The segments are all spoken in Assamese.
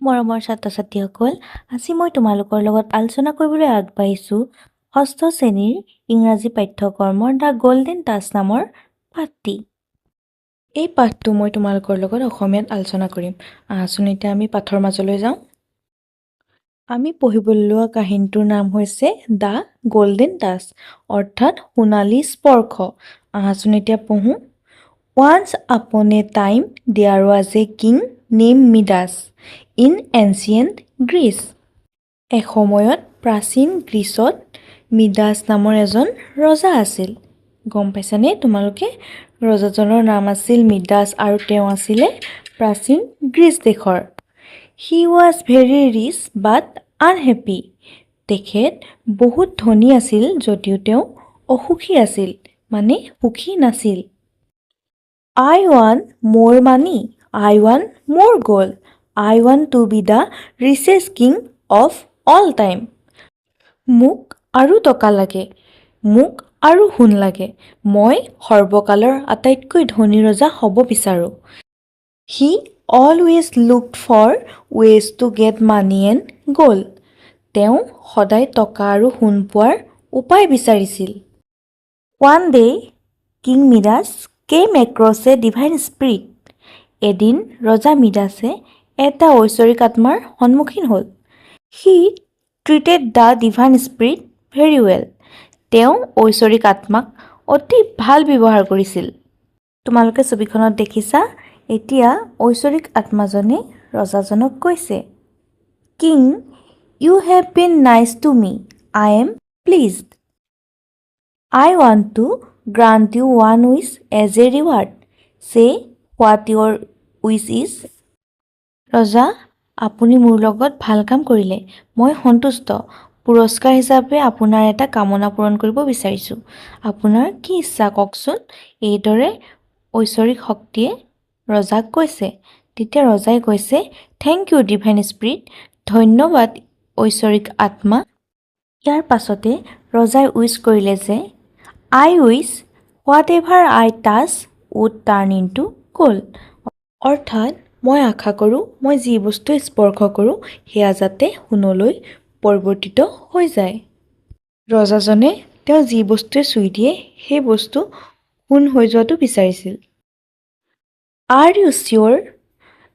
মৰমৰ ছাত্ৰ-ছাত্ৰীসকল, আজি মই তোমালোকৰ লগত আলোচনা কৰিবলৈ আগবাঢ়িছোঁ ষষ্ঠ শ্ৰেণীৰ ইংৰাজী পাঠ্যক্ৰমৰ দ্য গল্ডেন টাচ নামৰ পাঠটি। এই পাঠটো মই তোমালোকৰ লগত অসমীয়াত আলোচনা কৰিম। আহাচোন এতিয়া আমি পাঠৰ মাজলৈ যাওঁ। আমি পঢ়িবলৈ লোৱা কাহিনীটোৰ নাম হৈছে দ্য গল্ডেন টাচ, অৰ্থাৎ সোণালী স্পৰ্শ। আহাচোন এতিয়া পঢ়োঁ। Once upon a time there was a king named Midas in ancient Greece. এসময়ত প্ৰাচীন গ্ৰীচত মিডাছ নামৰ এজন ৰজা আছিল। গম পাইছানে তোমালোকে? ৰজাজনৰ নাম আছিল মিডাছ আৰু তেওঁ আছিলে প্ৰাচীন গ্ৰীচ দেশৰ। He was very rich but unhappy. তেখেত বহুত ধনী আছিল যদিও তেওঁ অসুখী আছিল, মানে সুখী নাছিল। I want more money. I want more gold. I want to be the richest king of all time. মোক আৰু টকা লাগে, মোক আৰু সোণ লাগে। মই সৰ্বকালৰ আটাইতকৈ ধনী ৰজা হ'ব বিচাৰোঁ। He always looked for ways to get money and gold. তেওঁ সদায় টকা আৰু সোণ পোৱাৰ উপায় বিচাৰিছিল। One day, King Midas came across a divine spirit. এদিন ৰজা মিডাছে এটা ঐশ্বৰিক আত্মাৰ সন্মুখীন হ'ল। He treated the divine spirit very well. তেওঁ ঐশ্বৰিক আত্মাক অতি ভাল ব্যৱহাৰ কৰিছিল। তোমালোকে ছবিখনত দেখিছা। এতিয়া ঐশ্বৰিক আত্মাজনে ৰজাজনক কৈছে, King, you have been nice to me. I am pleased. I want to grant you one wish as a reward. Say what your wish is. ৰজা, আপুনি মোৰ লগত ভাল কাম কৰিলে। মই সন্তুষ্ট। পুৰস্কাৰ হিচাপে আপোনাৰ এটা কামনা পূৰণ কৰিব বিচাৰিছোঁ। আপোনাৰ কি ইচ্ছা কওকচোন? এইদৰে ঐশ্বৰিক শক্তিয়ে ৰজাক কৈছে। তেতিয়া ৰজাই কৈছে, থেংক ইউ ডিভাইন স্পিৰিট। ধন্যবাদ ঐশ্বৰিক আত্মা। ইয়াৰ পাছতে ৰজাই উইচ কৰিলে যে I wish whatever I touch would turn into gold. অৰ্থাৎ মই আশা কৰোঁ মই যি বস্তু স্পৰ্শ কৰোঁ সেয়া যাতে সোণলৈ পৰিৱৰ্তিত হৈ যায়। ৰজাজনে তেওঁ যি বস্তুৱে চুই দিয়ে সেই বস্তু সোণ হৈ যোৱাটো বিচাৰিছিল। Are you sure?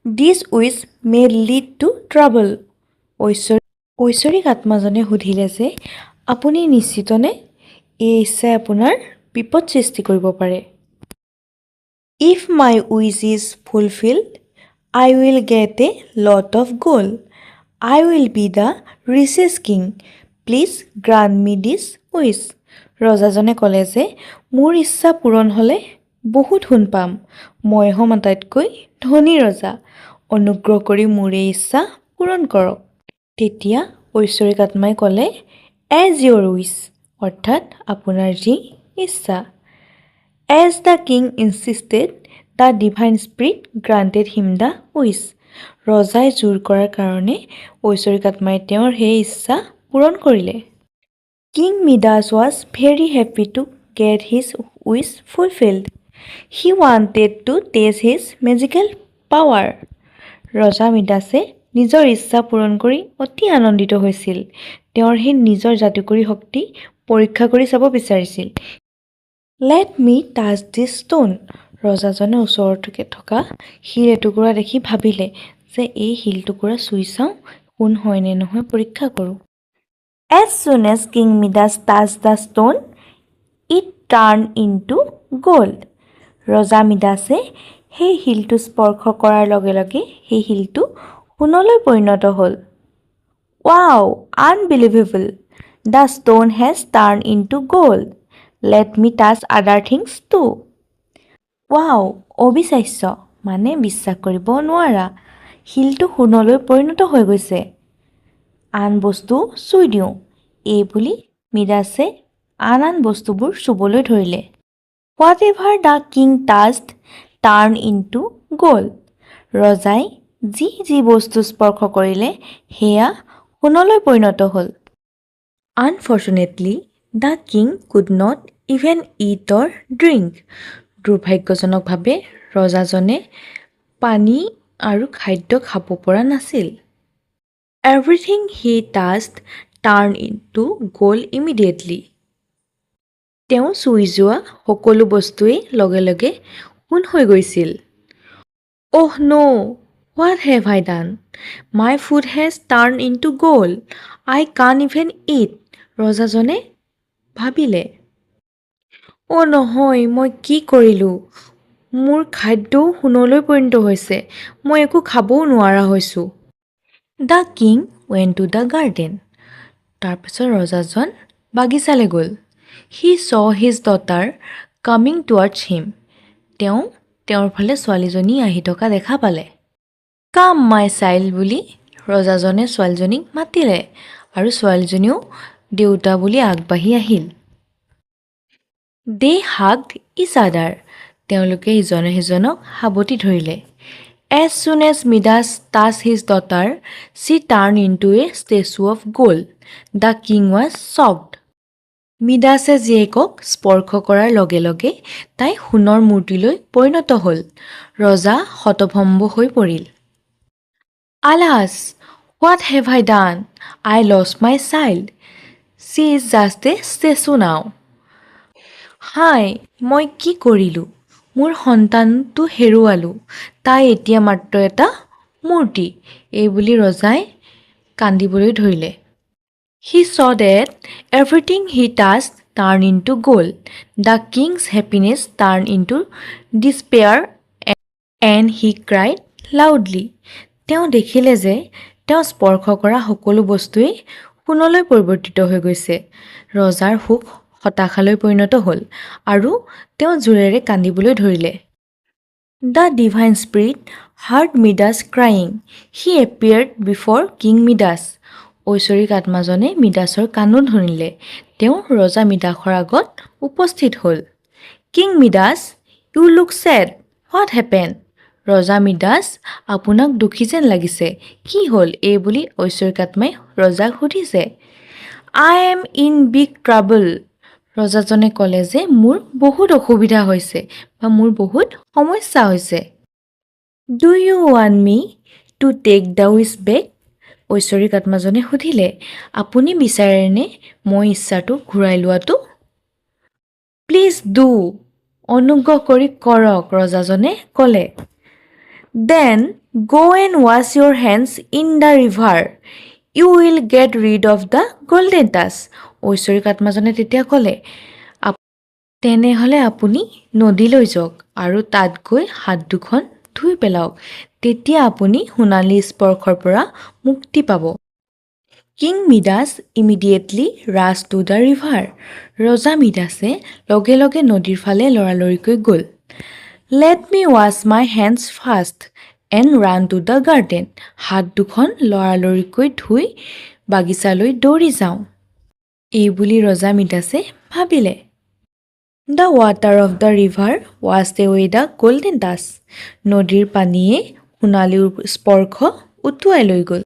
This wish may lead to trouble. ঐশ্বৰিক আত্মাজনে সুধিলে যে আপুনি নিশ্চিতনে? এই ইচ্ছাই আপোনাৰ বিপদ সৃষ্টি কৰিব পাৰে। If my wish is fulfilled, I will get a lot of gold. I will be the richest king. Please grant me this wish. ৰজাজনে ক'লে যে মোৰ ইচ্ছা পূৰণ হ'লে বহুত সোণ পাম। মই হ'ম আটাইতকৈ ধনী ৰজা। অনুগ্ৰহ কৰি মোৰ এই ইচ্ছা পূৰণ কৰক। তেতিয়া ঐশ্বৰিক আত্মাই ক'লে, As your wish, অৰ্থাৎ আপোনাৰ যি ইচ্ছা। As the king insisted, the divine spirit granted him the wish. ৰজাই জোৰ কৰাৰ কাৰণে ঐশ্বৰিক আত্মাই তেওঁৰ সেই ইচ্ছা পূৰণ কৰিলে। King Midas was very happy to get his wish fulfilled. He wanted to test his magical power. ৰজা মিডাছে নিজৰ ইচ্ছা পূৰণ কৰি অতি আনন্দিত হৈছিল। তেওঁৰ সেই নিজৰ যাদুকৰী শক্তি পৰীক্ষা কৰি চাব বিচাৰিছিল। Let me touch this stone. ৰজাজনে ওচৰতে থকা শিল এটুকুৰা দেখি ভাবিলে যে এই শিল টুকুৰা চুই চাওঁ, সোণ হয় নে নহয় পৰীক্ষা কৰোঁ। As soon as King Midas touched the stone, it turned into gold. ৰজা মিডাছে সেই শিলটো স্পৰ্শ কৰাৰ লগে লগে সেই শিলটো সোণলৈ পৰিণত হ'ল। Wow, unbelievable. The stone has turned into gold. Let me touch other things too. Wow, অবিশ্বাস্য, মানে বিশ্বাস কৰিব নোৱাৰা। শিলটো সোণলৈ পৰিণত হৈ গৈছে। আন বস্তু চুই দিওঁ। এই বুলি মিডাছে আন বস্তুবোৰ চুবলৈ ধৰিলে। Whatever the king touched turned into gold. ৰজাই যি বস্তু স্পৰ্শ কৰিলে সেয়া সোণলৈ পৰিণত হ'ল। Unfortunately, the king could not even eat or drink. দুৰ্ভাগ্যজনকভাৱে ৰজাজনে পানী আৰু খাদ্য খাব পৰা নাছিল। Everything he touched turned into gold immediately. তেওঁ চুই যোৱা সকলো বস্তুৱেই লগে লগে সোণ হৈ গৈছিল। Oh no! What have I done? My food has turned into gold. I can't even eat. ৰজাজনে ভাবিলে। অ' নহয়, মই কি কৰিলোঁ? মোৰ খাদ্যও সোণলৈ পৰিণত হৈছে। মই একো খাবও নোৱাৰা হৈছোঁ। The king went to the garden. তাৰপিছত ৰজাজন বাগিচালৈ গ'ল। হি চ হিজ ডটাৰ কামিং টুৱাৰ্ডছ হিম। তেওঁ তেওঁৰ ফালে ছোৱালীজনী আহি থকা দেখা পালে। কাম মাই চাইল্ড বুলি ৰজাজনে ছোৱালীজনীক মাতিলে আৰু ছোৱালীজনীও দেউতা বুলি আগবাঢ়ি আহিল। দে হাগড ইচ আদাৰ। তেওঁলোকে ইজনে সিজনক সাৱটি ধৰিলে। As soon as Midas touch his daughter she turn into a statue of gold. The king was shocked. মিডাছে জীয়েকক স্পৰ্শ কৰাৰ লগে লগে তাই সোণৰ মূৰ্তিলৈ পৰিণত হ'ল। ৰজা হতভম্ব হৈ পৰিল। Alas! What have I done? I lost my child. She is just a statue now. হাই, মই কি কৰিলোঁ? মোৰ সন্তানটো হেৰুৱালোঁ। তাই এতিয়া মাত্ৰ এটা মূৰ্তি। এইবুলি ৰজাই কান্দিবলৈ ধৰিলে। He saw that everything he touched turned into gold. The king's happiness turned into despair and he cried loudly. তেওঁ দেখিলে যে তেওঁ স্পৰ্শ কৰা সকলো বস্তুৱেই সোণলৈ পৰিৱৰ্তিত হৈ গৈছে। ৰজাৰ সুখ হতাশালৈ পৰিণত হ'ল আৰু তেওঁ জোৰেৰে কান্দিবলৈ ধৰিলে। The divine spirit heard Midas crying. He appeared before King Midas. ঐশ্বৰিক আত্মাজনে মিডাছৰ কান্দোন শুনিলে। তেওঁ ৰজা মিডাছৰ আগত উপস্থিত হ'ল। King Midas, you look sad. What happen? ৰজা মিডাছ, আপোনাক দুখী যেন লাগিছে। কি হ'ল? এইবুলি ঐশ্বৰিক আত্মাই ৰজাক সুধিছে। I am in big trouble. ৰজাজনে ক'লে যে মোৰ বহুত অসুবিধা হৈছে বা মোৰ বহুত সমস্যা হৈছে। Do you want me to take the wish back? ঐশ্বৰিক আত্মাজনে সুধিলে, আপুনি বিচাৰেনে মই ইচ্ছাটো ঘূৰাই লোৱাটো? Please do. অনুগ্ৰহ কৰি কৰক, ৰজাজনে ক'লে। Then go' and wash your hands in the river. You will get rid of the golden touch. ঐশ্বৰিক আত্মাজনে তেতিয়া ক'লে, তেনেহ'লে আপুনি নদীলৈ যাওক আৰু তাত গৈ হাত দুখন ধুই পেলাওক। তেতিয়া আপুনি সোণালী স্পৰ্শৰ পৰা মুক্তি পাব। King Midas immediately rush to the river. ৰজা মিডাছে লগে লগে নদীৰ ফালে লৰালৰিকৈ গ'ল। Let me wash my hands first and ran to the garden. হাত দুখন লৰালৰিকৈ ধুই বাগিচালৈ দৌৰি যাওঁ। এইবুলি ৰজা মিডাছে ভাবিলে। The water of the river washed away the golden touch. নদীৰ পানীয়ে সোণালীৰ স্পৰ্শ উটুৱাই লৈ গ'ল।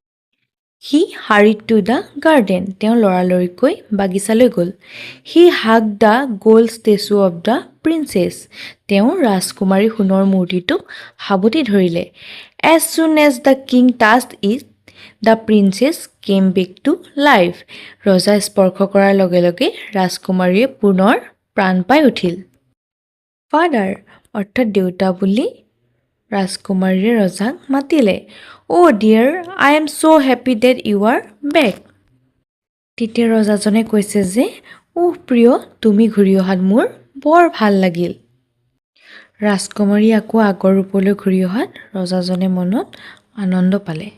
He hurried to the garden. তেওঁ লৰালৰিকৈ বাগিচালৈ গ'ল। He hug the gold statue of the princess. তেওঁ ৰাজকুমাৰী সোণৰ মূৰ্তিটোক সাৱটি ধৰিলে। As soon as the king touched it the princess came back to life. ৰজাই স্পৰ্শ কৰাৰ লগে লগে ৰাজকুমাৰীয়ে পুনৰ প্ৰাণ পাই উঠিল। ফাদাৰ অৰ্থাৎ দেউতা বুলি ৰাজকুমাৰীয়ে ৰজাক মাতিলে। Oh' dear, I am so' happy that you are back. তেতিয়া ৰজাজনে কৈছে যে, প্ৰিয়, তুমি ঘূৰি অহাত মোৰ বৰ ভাল লাগিল। ৰাজকুমাৰী আকৌ আগৰ ৰূপলৈ ঘূৰি অহাত ৰজাজনে মনত আনন্দ পালে।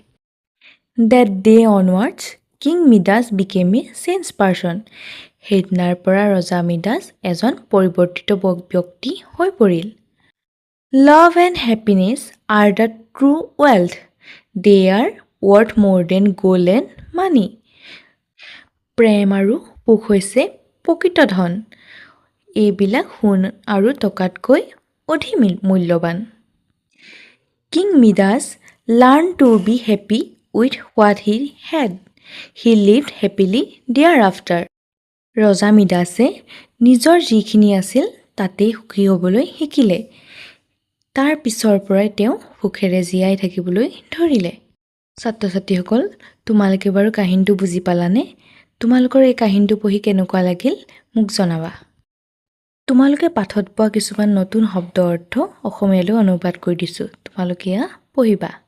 That day onwards king Midas became a change person. সেইদিনাৰ পৰা ৰজা মিডাছ এজন পৰিৱৰ্তিত ব্যক্তি হৈ পৰিল। Love and happiness are the true wealth. They are worth more than gold and money. প্ৰেম আৰু সুখ হৈছে প্ৰকৃত ধন। এইবিলাক সোণ আৰু টকাতকৈ অধিক মূল্যৱান। King Midas learn to be happy with what he had. He lived happily thereafter. ৰজা মিডাছে নিজৰ যিখিনি আছিল তাতেই সুখী হ'বলৈ শিকিলে। তাৰ পিছৰ পৰাই তেওঁ সুখেৰে জীয়াই থাকিবলৈ ধৰিলে। ছাত্ৰ-ছাত্ৰীসকল, তোমালোকে বাৰু কাহিনীটো বুজি পালানে? তোমালোকৰ এই কাহিনীটো পঢ়ি কেনেকুৱা লাগিল মোক জনাবা। তোমালোকে পাঠত পোৱা কিছুমান নতুন শব্দ অৰ্থ অসমীয়ালৈ অনুবাদ কৰি দিছোঁ। তোমালোকে এয়া পঢ়িবা।